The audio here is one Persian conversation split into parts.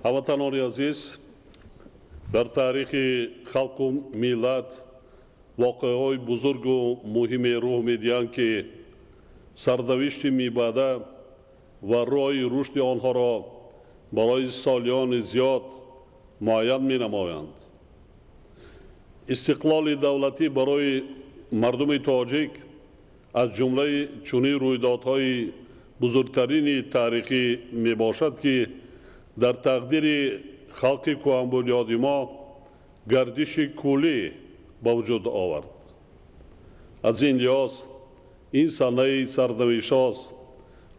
ҳамватанони азиз, дар таърихи халқу миллат воқеаҳои бузургу муҳимме рӯҳ медиҳанд, ки сарнавишти минбаъда ва роҳи рушди онҳоро барои солиёни зиёд муайян менамоянд. истиқлоли давлатӣ барои мардуми тоҷик аз ҷумлаи чунин рӯйдодҳои бузургтарини таърихӣ мебошад, ки дар тақдири халқи кӯҳанбунёди мо гардиши куллӣ ба вуҷуд овард. аз ин лиҳоз ин санаи сарнавиштҳост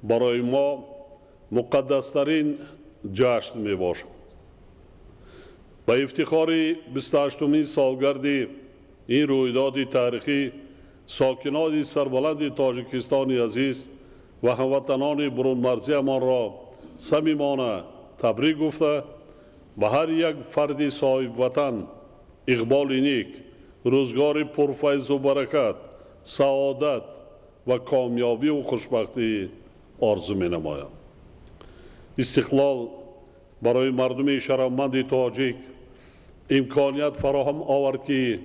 барои мо муқаддастарин ҷашн мебошад. ба ифтихори 28-умин солгарди ин рӯйдоди таърихӣ сокинони сарбаланди Тоҷикистони азиз ва ҳамватанони бурунмарзиамонро самимона табрик гуфта, ба ҳар як фарди соҳибватан иқболи нек, рӯзгори пурфайзу баракат, саодат ва комёбиву хушбахтӣ орзу менамоям. истиқлол барои мардуми шарафманди тоҷик имконият фароҳам овард, ки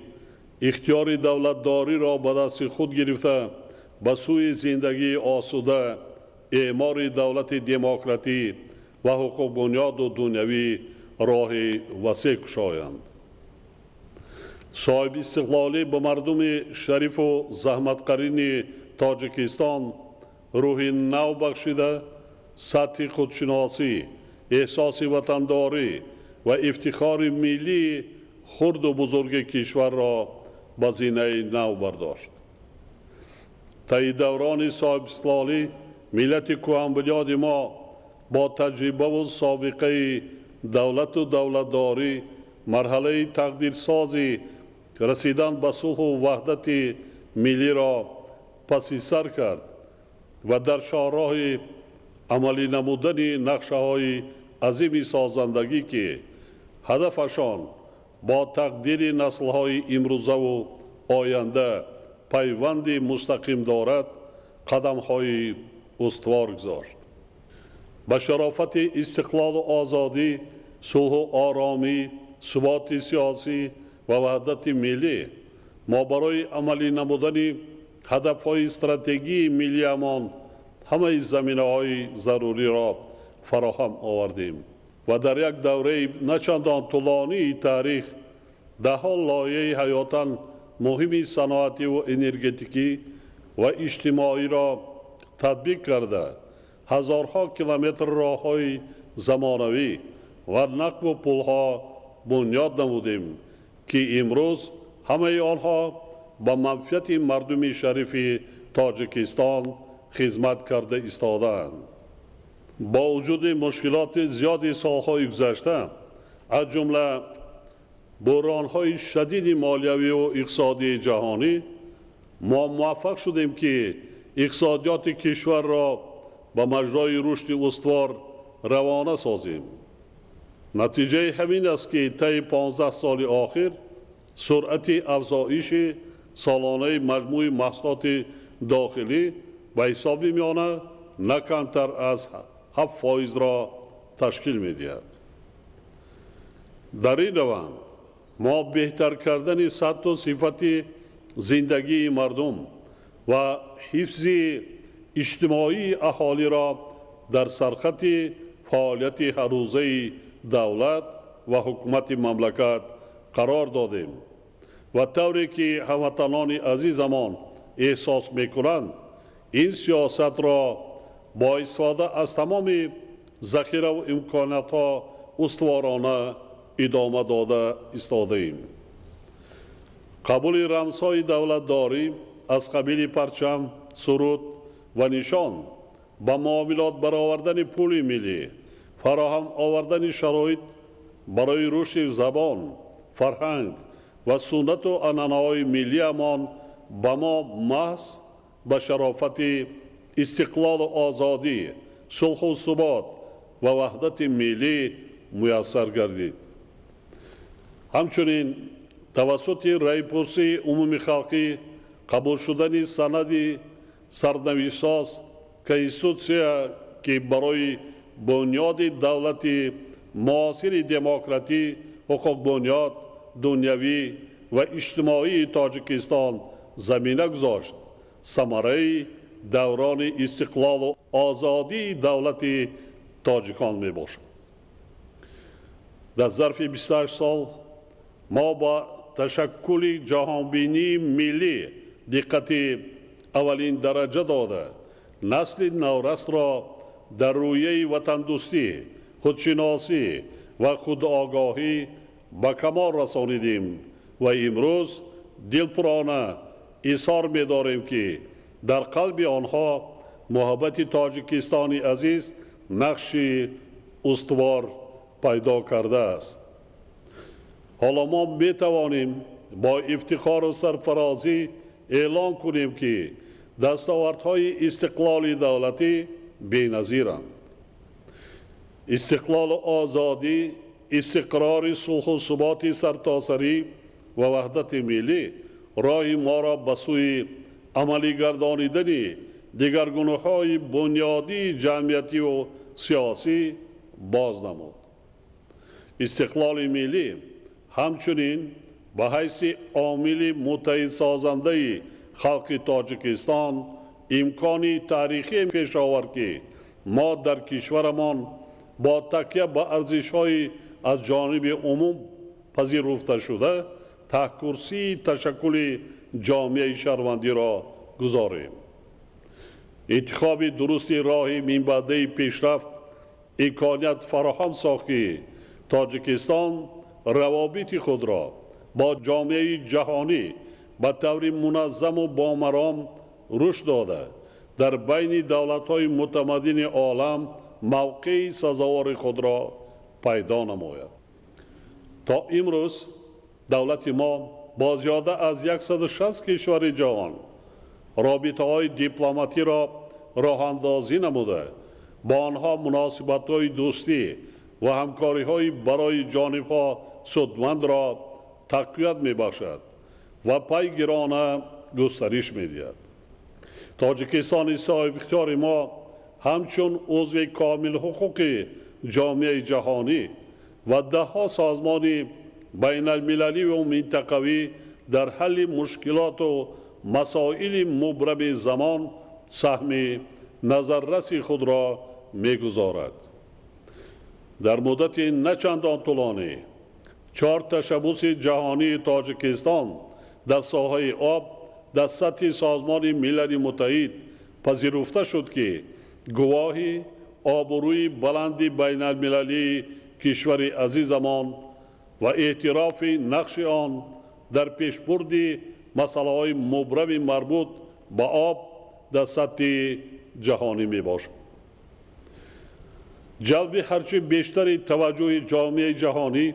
ихтиёри давлатдориро ба дасти худ гирифта ба сӯи зиндагии осуда, эъмори давлати демократӣ ва ҳуқуқбунёду дунявӣ роҳи васеъ кушоянд. соҳиби истиқлолӣ ба мардуми шарифу заҳматқарини Тоҷикистон рӯҳи нав бахшида, сатҳи худшиносӣ, эҳсоси ватандорӣ ва ифтихори миллии хурду бузурги кишварро ба зинаи нав бардошт. таи даврони соҳибистиқлолӣ миллати кӯҳанбунёди мо бо таҷрибаву собиқаи давлату давлатдорӣ марҳалаи тақдирсози расидан ба сулҳу ваҳдати миллиро паси сар кард ва дар шоҳроҳи амалӣ намудани нақшаҳои азими созандагӣ, ки ҳадафашон бо тақдири наслҳои имрӯзаву оянда пайванди мустақим дорад, қадамҳои устувор гузошт. ба шарофати истиқлолу озодӣ, сулҳу оромӣ, суботи сиёсӣ ва ваҳдати миллӣ мо барои амалӣ намудани ҳадафҳои стратегии миллиамон ҳамаи заминаҳои заруриро фароҳам овардем ва дар як давраи начандон тӯлонии таърих даҳҳо лоиҳаи ҳаётан муҳими саноативу энергетикӣ ва иҷтимоиро татбиқ карда, ҳазорҳо километр роҳҳои замонавӣ ва нақбу пулҳо бунёд намудем, ки имрӯз ҳамаи онҳо ба манфиати мардуми шарифи Тоҷикистон хизмат карда истодаанд. бо вуҷуди мушкилоти зиёди солҳои гузашта, аз ҷумла буҳронҳои шадиди молиявиву иқтисодии ҷаҳонӣ, мо муваффақ шудем, ки иқтисодиёти кишварро ба маҷрои рушди устувор равона созем. натиҷаи ҳамин аст, ки таи 15 соли охир суръати афзоиши солонаи маҷмӯи маҳсулоти дохилӣ ба ҳисоби миёна на камтар аз 7% ташкил медиҳад. дар ин раванд мо беҳтар кардани сатҳу сифати зиндагии мардум ва ҳифзи иҷтимоии аҳолиро дар сархати фаъолияти ҳаррӯзаи давлат ва ҳукумати мамлакат қарор додем ва тавре ки ҳамватанони азизамон эҳсос мекунанд, ин сиёсатро бо истифода аз тамоми захираву имкониятҳо устуворона идома дода истодаем. қабули рамзҳои давлатдорӣ аз қабили парчам, суруд ва нишон ба муомилот баровардани пули миллӣ, фароҳам овардани шароит барои рушди забон, фарҳанг ва суннату анъанаҳои миллиамон ба мо маҳз ба шарофати истиқлолу озодӣ, сулҳу субот ва ваҳдати миллӣ муяссар гардид. ҳамчунин тавассути райпурсии умуми халқӣ қабул шудани санади сарнавиштҳост, конститутсия ки барои бунёди давлати معاصر دموکراتی، حقوق بنیاد، دنیوی و اجتماعی تاجیکستان زمینه گذاشت. ثمره دوران استقلال و آزادی دولت تاجیکان می باشد. در ظرف 28 سال ما با تشکل جهانبینی ملی دقت اولین درجه داده نسل نورست را در رویه وطن دوستی، خودشناسی و خودآگاهی به کمال رسانیدیم و امروز دلپرانه اظهار می‌داریم که در قلب آنها محبت تاجیکستانی عزیز نقش استوار پیدا کرده است. حالا ما می توانیم با افتخار و سرفرازی اعلام کنیم که دستاوردهای استقلال دولتی بی‌نظیرند. استقلال و آزادی، استقرار صلح و ثبات سرتاسری و وحدت ملی راهی ما را به سوی عملی گردانیدن دگرگونه‌های بنیادی جمعیتی و سیاسی باز نمود. استقلال ملی همچنین به حیث عامل متحد سازنده خلق تاجیکستان امکانی تاریخی پیش آورد که ما در کشورمان با تکیه به ارزش‌های از جانب عموم پذیرفته شده تحکرسی تشکل جامعه شهروندی را گذاریم. انتخاب درست راه منبعده پیشرفت امکانیت فراهم ساخت که تاجیکستان روابط خود را با جامعه جهانی به طور منظم و بامرام رشد داده در بین دولت‌های متمدن عالم موقع سزاوار خود را پیدا نماید. تا امروز دولت ما با زیاده از 160 کشور جهان رابطه‌های دیپلماتی را راه اندازی نموده با آنها مناسبت‌های دوستی و همکاری‌های برای جانب‌ها سودمند را تقویت می‌بخشد و پیگیرانه گسترش می‌دهد. تاجیکستان صاحب اختیار ما همچون عضو کامل حقوق جامعه جهانی و ده‌ها سازمان بین المللی و منطقوی در حل مشکلات و مسائل مبرم زمان سهم نظررس خود را می‌گذارد. در مدت نچندان طولانی 4 تشبث جهانی تاجیکستان در ساحه آب در سطح سازمان ملل متحد پذیرفته شد که گواهی آبروی بلند بین المللی کشور عزیزمان و اعتراف نقش آن در پیشبرد مسائل مبرم مربوط به آب در سطح جهانی می باشد. جلب هرچه بیشتر توجه جامعه جهانی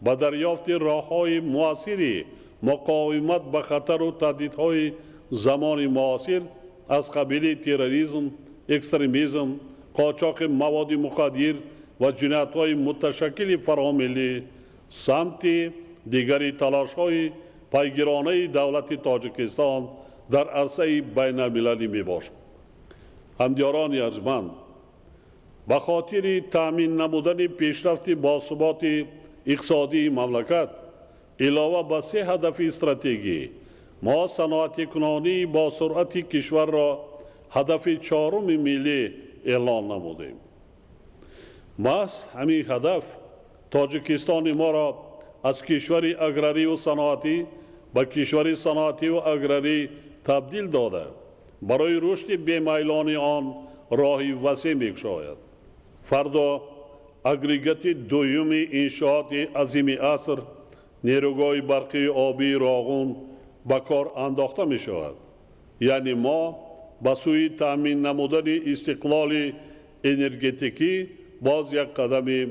به دریافت راه‌های مؤثر مقاومت به خطر و تهدیدهای زمان معاصر از قبیل تروریسم، اکستریمیسم، قاچاق مواد مخدر و جنایت‌های متشکل فراملی سمت دیگری تلاش‌های پیگیرانه دولت تاجیکستان در عرصه بین المللی می باشد. همدیاران ارجمند، به خاطر تأمین نمودن پیشرفت باثبات اقتصادی مملکت علاوه به 3 هدف استراتژی ما صنعت کنونی با سرعت کشور را هدف 4 ملی اعلان نمودیم. محض همین هدف تاجیکستان ما را از کشور اگراری و صنعتی به کشور صنعتی و اگراری تبدیل داده برای رشد بی‌میلان آن راهی وسیع می‌گشاید. فردا اگریگت دوم انشاءات عظیم عصر نیروگاه برقی آبی راغون به کار انداخته می شود. یعنی ما به سوی تأمین نمودن استقلال انرژتیکی باز یک قدم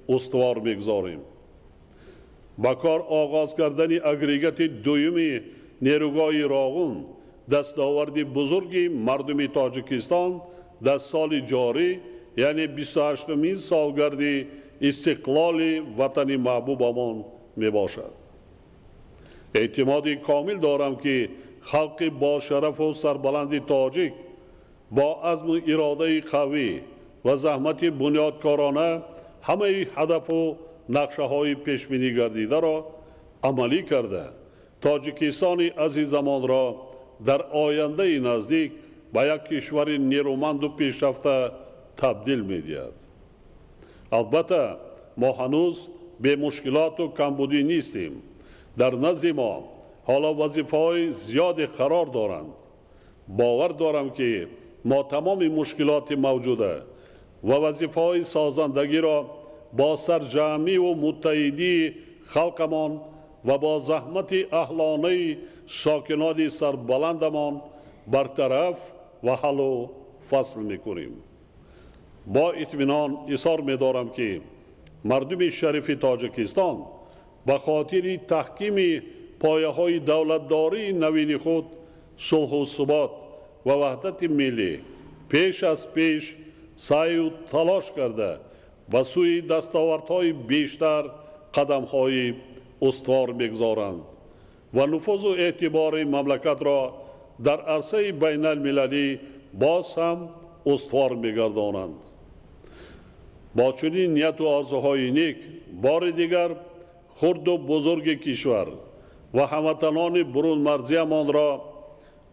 استوار می‌گذاریم. با کار آغاز کردن اگریگت دوم نیروگاه راغون دستاورد بزرگی مردمی تاجیکستان در سال جاری یعنی 28مین سالگرد استقلال وطن محبوبمان می باشد. اعتماد کامل دارم که خلق با شرف و سربلند تاجیک با عزم و اراده قوی و زحمت بنیادکارانه همه هدف و نقشه های پیشبینی گردیده را عملی کرده تاجیکستان عزیزمان را در آینده نزدیک به یک کشور نیرومند و پیشرفته تبدیل می‌دهد. البته ما هنوز به مشکلات و کمبودی نیستیم. در نزد ما حالا وظیفه‌های زیادی قرار دارند. باور دارم که ما تمام مشکلات موجوده و وظیفه‌های سازندگی را با سرجمی و متحدی خلقمان و با زحمت اهلانه ساکنان سربلندمان برطرف و حل و فصل می‌کنیم. با اطمینان اظهار می‌دارم که مردم شریف تاجیکستان به خاطر تحکیم پایه‌های دولتداری نوین خود صلح و ثبات و وحدت ملی پیش از پیش سعی و تلاش کرده و سوی دستاوردهای بیشتر قدم‌های استوار می‌گذارند و نفوذ و اعتبار مملکت را در عرصه بین المللی باز هم استوار می‌گردانند. با چنین نیت و آرزوهای نیک بار دیگر خرد و بزرگ کشور و هموطنان برون مرزیمان را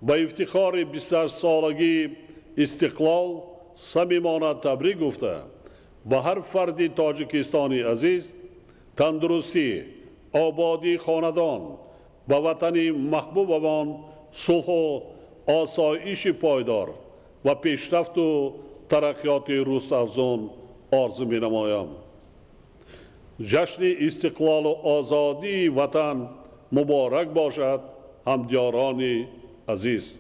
به افتخار 28 سالگی استقلال صمیمانه تبریک گفته به هر فرد تاجیکستانی عزیز تندرستی، آبادی خاندان، به وطن محبوبمان صلح و آسایش پایدار و پیشرفت و ترقیات روزافزون آرزو می‌نمایم. جشن استقلال و آزادی وطن مبارک باشد همدیاران عزیز.